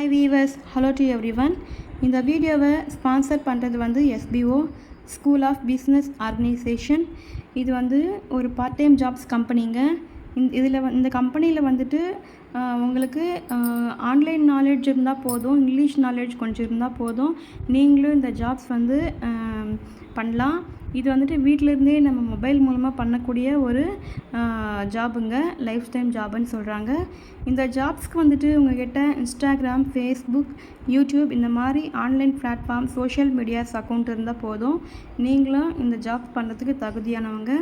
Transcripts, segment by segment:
Hi viewers, hello to everyone. இந்த வீடியோவை sponsor பண்ணுறது வந்து SBO school of business organisation. இது வந்து ஒரு பார்ட் டைம் ஜாப்ஸ் கம்பெனிங்க. இந்த கம்பெனியில் வந்துட்டு உங்களுக்கு ஆன்லைன் நாலேஜ் இருந்தால் போதும், இங்கிலீஷ் நாலேஜ் கொஞ்சம் இருந்தால் போதும், நீங்களும் இந்த ஜாப்ஸ் வந்து பண்ணலாம். இது வந்துட்டு வீட்டிலேருந்தே நம்ம மொபைல் மூலமாக பண்ணக்கூடிய ஒரு ஜாபுங்க, லைஃப் டைம் ஜாபுன்னு சொல்கிறாங்க. இந்த ஜாப்ஸ்க்கு வந்துட்டு உங்கள்கிட்ட இன்ஸ்டாகிராம், ஃபேஸ்புக், யூடியூப் இந்த மாதிரி online platform, social medias account இருந்தால் போதும், நீங்களும் இந்த ஜாப் பண்ணுறதுக்கு தகுதியானவங்க.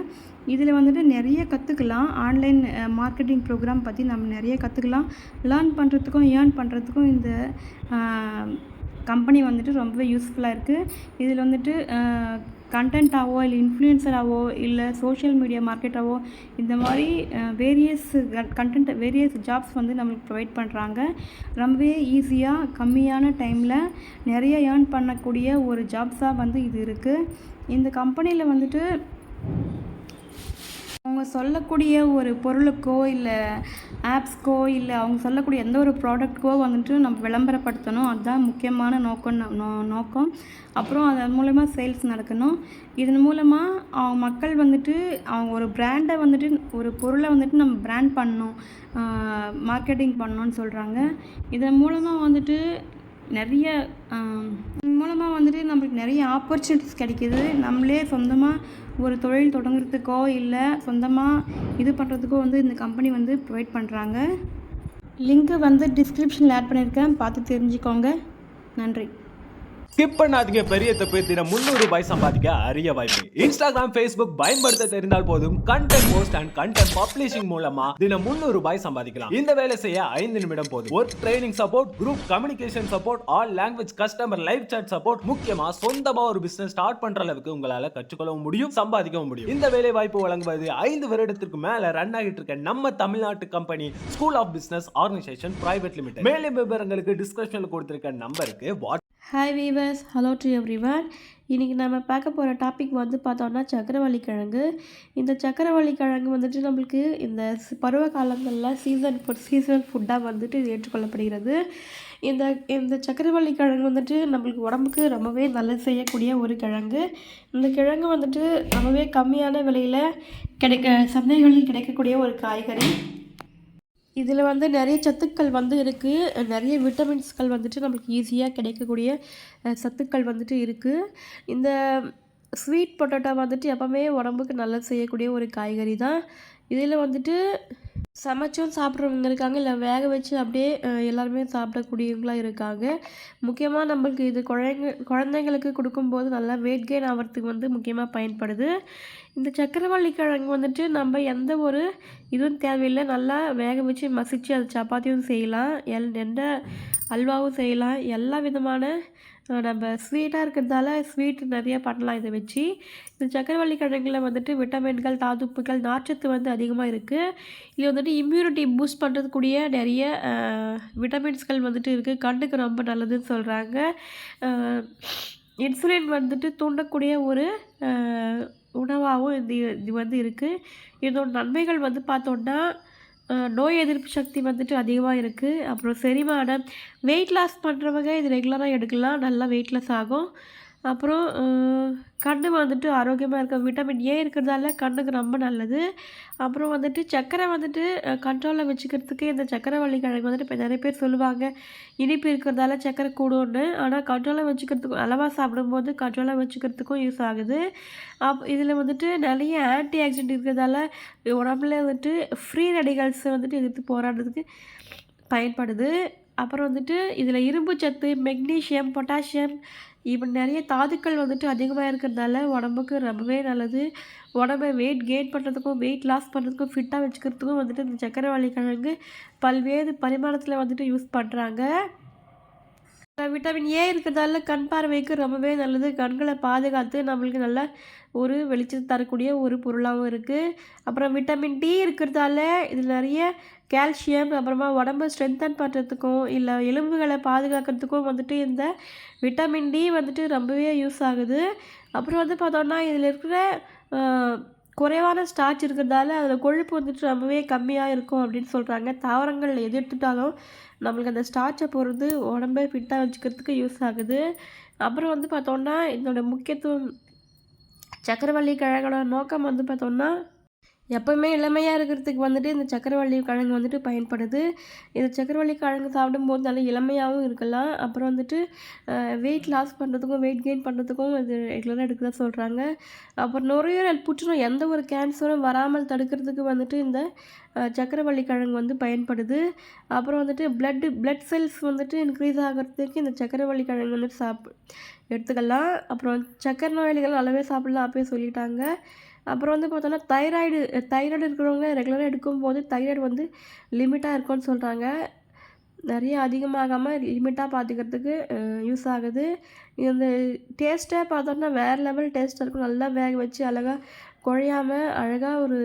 இதில் வந்துட்டு நிறைய கற்றுக்கலாம். ஆன்லைன் மார்க்கெட்டிங் ப்ரோக்ராம் பற்றி நம்ம நிறைய கற்றுக்கலாம். லேர்ன் பண்ணுறதுக்கும் ஏர்ன் பண்ணுறதுக்கும் இந்த கம்பெனி வந்துட்டு ரொம்பவே யூஸ்ஃபுல்லாக இருக்குது. இதில் வந்துட்டு கண்டென்ட்டாவோ இல்லை இன்ஃப்ளூயன்சராகவோ இல்லை சோஷியல் மீடியா மார்க்கெட்டாவோ இந்த மாதிரி வேரியஸ் ஜாப்ஸ் வந்து நம்மளுக்கு ப்ரொவைட் பண்ணுறாங்க. ரொம்பவே ஈஸியாக கம்மியான டைமில் நிறைய ஏர்ன் பண்ணக்கூடிய ஒரு ஜாப்ஸாக வந்து இது இருக்குது. இந்த கம்பெனியில் வந்துட்டு அவங்க சொல்லக்கூடிய ஒரு பொருளுக்கோ இல்லை ஆப்ஸ்க்கோ இல்லை அவங்க சொல்லக்கூடிய எந்த ஒரு ப்ராடக்ட்க்கோ வந்துட்டு நம்ம விளம்பரப்படுத்தணும். அதுதான் முக்கியமான நோக்கம். அப்புறம் அது மூலமா சேல்ஸ் நடக்கணும். இதன் மூலமாக மக்கள் வந்துட்டு அவங்க ஒரு பிராண்டை வந்துட்டு ஒரு பொருளை வந்துட்டு நம்ம பிராண்ட் பண்ணணும், மார்க்கெட்டிங் பண்ணணும்னு சொல்கிறாங்க. இதன் மூலமாக வந்துட்டு நம்மளுக்கு நிறைய ஆப்பர்ச்சுனிட்டிஸ் கிடைக்கிது. நம்மளே சொந்தமாக ஒரு தொழில் தொடங்குறதுக்கோ இல்லை சொந்தமாக இது பண்ணுறதுக்கோ வந்து இந்த கம்பெனி வந்து ப்ரொவைட் பண்ணுறாங்க. லிங்க்கு வந்து டிஸ்கிரிப்ஷனில் ஆட் பண்ணியிருக்கேன், பார்த்து தெரிஞ்சுக்கோங்க. நன்றி. ஸ்கிப் பண்ணாதீங்க. பெரிய தப்பு. தினம் 300 ரூபாய் சம்பாதிக்க அரிய வாய்ப்பு. இன்ஸ்டாகிராம், ஃபேஸ்புக் பயன்படுத்த தெரிந்தால் போதும், content post and content publishing மூலமா தினம் 300 ரூபாய் சம்பாதிக்கலாம். இந்த வேலை செய்ய 5 நிமிடம் போதும். Work training support, group communication support, all language customer live chat support, முக்கியமா சொந்தமா ஒரு பிசினஸ் ஸ்டார்ட் பண்ற அளவுக்கு உங்களால கற்றுக்கொள்ளவும் முடியும், சம்பாதிக்கவும் முடியும். இந்த வேலை வாய்ப்பு வழங்குவது 5 வருடத்திற்கு மேல ரன் ஆகிட்டு இருக்க நம்ம தமிழ்நாட்டு company school of business organisation private limited. மேலும் விவரங்களுக்கு டிஸ்கிரிப்ஷன்ல கொடுத்திருக்க நம்பருக்கு hi viewers, hello to everyone. இன்றைக்கி நம்ம பார்க்க போகிற டாபிக் வந்து பார்த்தோன்னா சக்கரவள்ளி கிழங்கு. இந்த சக்கரவள்ளி கிழங்கு வந்துட்டு நம்மளுக்கு இந்த பருவ காலங்களில் சீசன் ஃபுட்டாக வந்துட்டு இது ஏற்றுக்கொள்ளப்படுகிறது. இந்த சக்கரவள்ளி கிழங்கு வந்துட்டு நம்மளுக்கு உடம்புக்கு ரொம்பவே நல்லது செய்யக்கூடிய ஒரு கிழங்கு. இந்த கிழங்கு வந்துட்டு ரொம்பவே கம்மியான விலையில் சந்தைகளில் கிடைக்கக்கூடிய ஒரு காய்கறி. இதில் வந்து நிறைய சத்துக்கள் வந்து இருக்குது, நிறைய விட்டமின்ஸ்கள் வந்துட்டு நம்மளுக்கு ஈஸியாக கிடைக்கக்கூடிய சத்துக்கள் வந்துட்டு இருக்குது. இந்த ஸ்வீட் பொட்டேட்டோ வந்துட்டு எப்போவுமே உடம்புக்கு நல்லது செய்யக்கூடிய ஒரு காய்கறி தான். இதில் வந்துட்டு சமைச்சும் சாப்பிட்றவங்க இருக்காங்க, இல்லை வேக வச்சு அப்படியே எல்லாருமே சாப்பிடக்கூடியவங்களாம் இருக்காங்க. முக்கியமாக நம்மளுக்கு இது குழந்தைங்களுக்கு கொடுக்கும்போது நல்லா வெயிட் கெயின் ஆகிறதுக்கு வந்து முக்கியமாக பயன்படுது. இந்த சக்கரவள்ளி கிழங்கு வந்துட்டு நம்ம எந்த ஒரு இதுவும் தேவையில்லை, நல்லா வேக வச்சு மசித்து அது சப்பாத்தியும் செய்யலாம், எந்த அல்வாவும் செய்யலாம். எல்லா விதமான நம்ம ஸ்வீட்டாக இருக்கிறதால ஸ்வீட் நிறையா பண்ணலாம் இதை வச்சு. இந்த சக்கரவள்ளி கிழங்குல வந்துட்டு விட்டமின்கள், தாதுப்புகள், நார்ச்சத்து வந்து அதிகமாக இருக்குது. இது வந்துட்டு இம்யூனிட்டி பூஸ்ட் பண்ணுறதுக்கூடிய நிறைய விட்டமின்ஸ்கள் வந்துட்டு இருக்குது. கண்ணுக்கு ரொம்ப நல்லதுன்னு சொல்கிறாங்க. இன்சுலின் வந்துட்டு தூண்டக்கூடிய ஒரு உணவாகவும் இது வந்து இருக்குது. இதோட நன்மைகள் வந்து பார்த்தோன்னா நோய் எதிர்ப்பு சக்தி வந்துட்டு அதிகமாக இருக்குது. அப்புறம் செரிமானம், வெயிட் லாஸ் பண்ணுறவங்க இது ரெகுலராக எடுக்கலாம், நல்லா வெயிட் லாஸ் ஆகும். அப்புறம் கண் வந்துட்டு ஆரோக்கியமாக இருக்க, விட்டமின் ஏ இருக்கிறதால கண்ணுக்கு ரொம்ப நல்லது. அப்புறம் வந்துட்டு சர்க்கரை வந்துட்டு கண்ட்ரோலில் வச்சுக்கிறதுக்கு இந்த சக்கரவள்ளி கிழங்கு வந்துட்டு இப்போ நிறைய பேர் சொல்லுவாங்க இனிப்பு இருக்கிறதால சர்க்கரை கூடும்னு. ஆனால் கண்ட்ரோலாக வச்சுக்கிறதுக்கும், அளவாக சாப்பிடும்போது கண்ட்ரோலாக வச்சுக்கிறதுக்கும் யூஸ் ஆகுது. இதில் வந்துட்டு நிறைய ஆன்டி ஆக்சிடென்ட் இருக்கிறதால உடம்புல வந்துட்டு ஃப்ரீ ரெடிகல்ஸை வந்துட்டு எதிர்த்து போராடுறதுக்கு பயன்படுது. அப்புறம் வந்துட்டு இதில் இரும்பு சத்து, மெக்னீஷியம், பொட்டாசியம், இப்படி நிறைய தாதுக்கள் வந்துட்டு அதிகமாக இருக்கிறதால உடம்புக்கு ரொம்பவே நல்லது. உடம்பை வெயிட் கெயின் பண்ணுறதுக்கும் வெயிட் லாஸ் பண்ணுறதுக்கும் ஃபிட்டாக வச்சுக்கிறதுக்கும் வந்துட்டு இந்த சக்கரவள்ளி கிழங்கு பல்வேறு பரிமாணத்தில் வந்துட்டு யூஸ் பண்ணுறாங்க. விட்டமின் ஏ இருக்கிறதால கண் பார்வைக்கு ரொம்பவே நல்லது. கண்களை பாதுகாத்து நம்மளுக்கு நல்ல ஒரு வெளிச்சத்தை தரக்கூடிய ஒரு பொருளாகவும் இருக்குது. அப்புறம் விட்டமின் டி இருக்கிறதால இதில் நிறைய கால்சியம், அப்புறமா உடம்பு ஸ்ட்ரென்தன் பண்ணுறதுக்கும் இல்லை எலும்புகளை பாதுகாக்கிறதுக்கும் வந்துட்டு இந்த விட்டமின் டி வந்துட்டு ரொம்பவே யூஸ் ஆகுது. அப்புறம் வந்து பார்த்தோன்னா இதில் இருக்கிற குறைவான ஸ்டார்ச் இருக்கிறதால அதில் கொழுப்பு வந்துட்டு ரொம்பவே கம்மியாக இருக்கும் அப்படின்னு சொல்கிறாங்க. தாவரங்கள் எது எடுத்துட்டாலும் நம்மளுக்கு அந்த ஸ்டார்ச்சை பொறுத்து உடம்பை ஃபிட்டாக வச்சுக்கிறதுக்கு யூஸ் ஆகுது. அப்புறம் வந்து பார்த்தோன்னா, இதோட முக்கியத்துவம் சக்கரவள்ளி கிழங்கோட நோக்கம் வந்து பார்த்தோன்னா, எப்பவுமே இளமையா இருக்கிறதுக்கு வந்துட்டு இந்த சக்கரவள்ளி கிழங்கு வந்துட்டு பயன்படுது. இந்த சக்கரவள்ளி கிழங்கு சாப்பிடும்போது நல்லா இளமையாவும் இருக்கலாம். அப்புறம் வந்துட்டு வெயிட் லாஸ் பண்ணுறதுக்கும், வெயிட் கெயின் பண்ணுறதுக்கும் இது ரெகுலராக எடுக்கிறதா சொல்கிறாங்க. அப்புறம் நுரையீரல் புற்றுநோய் எந்த ஒரு கேன்சரும் வராமல் தடுக்கிறதுக்கு வந்துட்டு இந்த சக்கரவள்ளி கிழங்கு வந்து பயன்படுது. அப்புறம் வந்துட்டு பிளட் செல்ஸ் வந்துட்டு இன்க்ரீஸ் ஆகிறதுக்கு இந்த சக்கரவள்ளி கிழங்கு வந்துட்டு எடுத்துக்கலாம். அப்புறம் சக்கரை நோயாளிகள் நல்லாவே சாப்பிடலாம் அப்பயே சொல்லிட்டாங்க. அப்புறம் வந்து பார்த்தோன்னா தைராய்டு இருக்கிறவங்க ரெகுலராக எடுக்கும்போது தைராய்டு வந்து லிமிட்டாக இருக்கும்னு சொல்கிறாங்க. நிறைய அதிகமாகாமல் லிமிட்டாக பார்த்துக்கிறதுக்கு யூஸ் ஆகுது. இந்த டேஸ்ட்டே பார்த்தோம்னா வேறு லெவல் டேஸ்ட்டாக இருக்கும். நல்லா வேக வச்சு அழகாக குழையாமல் அழகாக ஒரு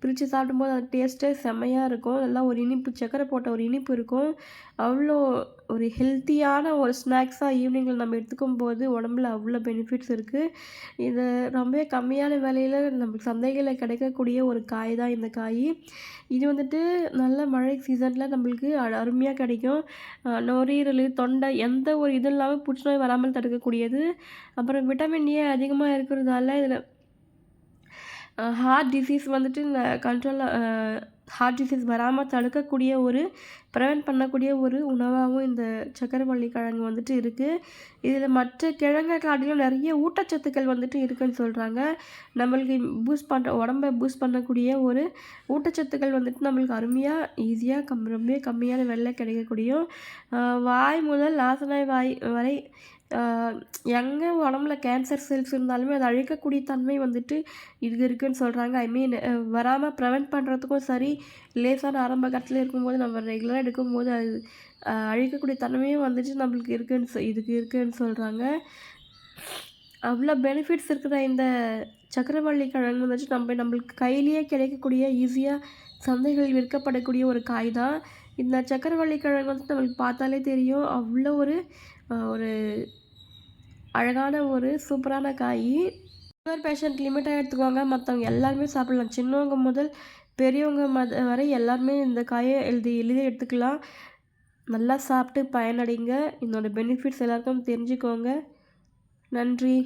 பிரித்து சாப்பிடும்போது அந்த டேஸ்ட்டே செம்மையாக இருக்கும். நல்லா ஒரு இனிப்பு சக்கரை போட்ட ஒரு இனிப்பு இருக்கும். அவ்வளோ ஒரு ஹெல்த்தியான ஒரு ஸ்நாக்ஸாக ஈவினிங்கில் நம்ம எடுத்துக்கும்போது உடம்புல அவ்வளோ பெனிஃபிட்ஸ் இருக்குது. இது ரொம்பவே கம்மியான விலையில நமக்கு சந்தைகளில் கிடைக்கக்கூடிய ஒரு காய் தான் இந்த காய். இது வந்துட்டு நல்ல மழை சீசனில் நம்மளுக்கு அருமையாக கிடைக்கும். நுரையீரல், தொண்டை எந்த ஒரு இது இல்லாமல் புற்றுநோய் வராமல் தடுக்கக்கூடியது. அப்புறம் விட்டமின் ஏ அதிகமாக இருக்கிறதால இதில் ஹார்ட் டிசீஸ் வந்துட்டு இந்த ஹார்ட் டிசீஸ் வராமல் தடுக்கக்கூடிய ப்ரிவென்ட் பண்ணக்கூடிய ஒரு உணவாகவும் இந்த சக்கரவள்ளி கிழங்கு வந்துட்டு இருக்குது. இதில் மற்ற கிழங்கை காட்டிலும் நிறைய ஊட்டச்சத்துக்கள் வந்துட்டு இருக்குதுன்னு சொல்கிறாங்க. நம்மளுக்கு உடம்பை பூஸ்ட் பண்ணக்கூடிய ஒரு ஊட்டச்சத்துக்கள் வந்துட்டு நம்மளுக்கு அருமையாக ஈஸியாக ரொம்ப கம்மியான விலைல கிடைக்கக்கூடிய வாய் முதல் ஆசனாய் வாய் வரை எங்கே உடம்புல கேன்சர் செல்ஸ் இருந்தாலுமே அதை அழிக்கக்கூடிய தன்மை வந்துட்டு இது இருக்குதுன்னு சொல்கிறாங்க. வராமல் ப்ரிவென்ட் பண்ணுறதுக்கும் சரி, லேசான ஆரம்ப கட்டத்தில் இருக்கும்போது நம்ம ரெகுலராக எடுக்கும்போது அது அழிக்கக்கூடிய தன்மையும் வந்துட்டு நம்மளுக்கு இதுக்கு இருக்குதுன்னு சொல்கிறாங்க. அவ்வளோ பெனிஃபிட்ஸ் இருக்கிற இந்த சக்கரவள்ளி கிழங்கு வந்துட்டு நம்மளுக்கு கையிலேயே கிடைக்கக்கூடிய ஈஸியாக சந்தைகளில் விற்கப்படக்கூடிய ஒரு காய் தான். இந்த சக்கரவள்ளி கிழங்கு வந்துட்டு நம்மளுக்கு பார்த்தாலே தெரியும். அவ்வளோ ஒரு அழகான ஒரு சூப்பரான காய். சுகர் பேஷண்ட் லிமிட்டாக எடுத்துக்கோங்க. மற்றவங்க எல்லாருமே சாப்பிட்லாம். சின்னவங்க முதல் பெரியவங்க வரை எல்லாருமே இந்த காயை எளிதாக எடுத்துக்கலாம். நல்லா சாப்பிட்டு பயனடைங்க. இதனோட பெனிஃபிட்ஸ் எல்லாருக்கும் தெரிஞ்சுக்கோங்க. நன்றி.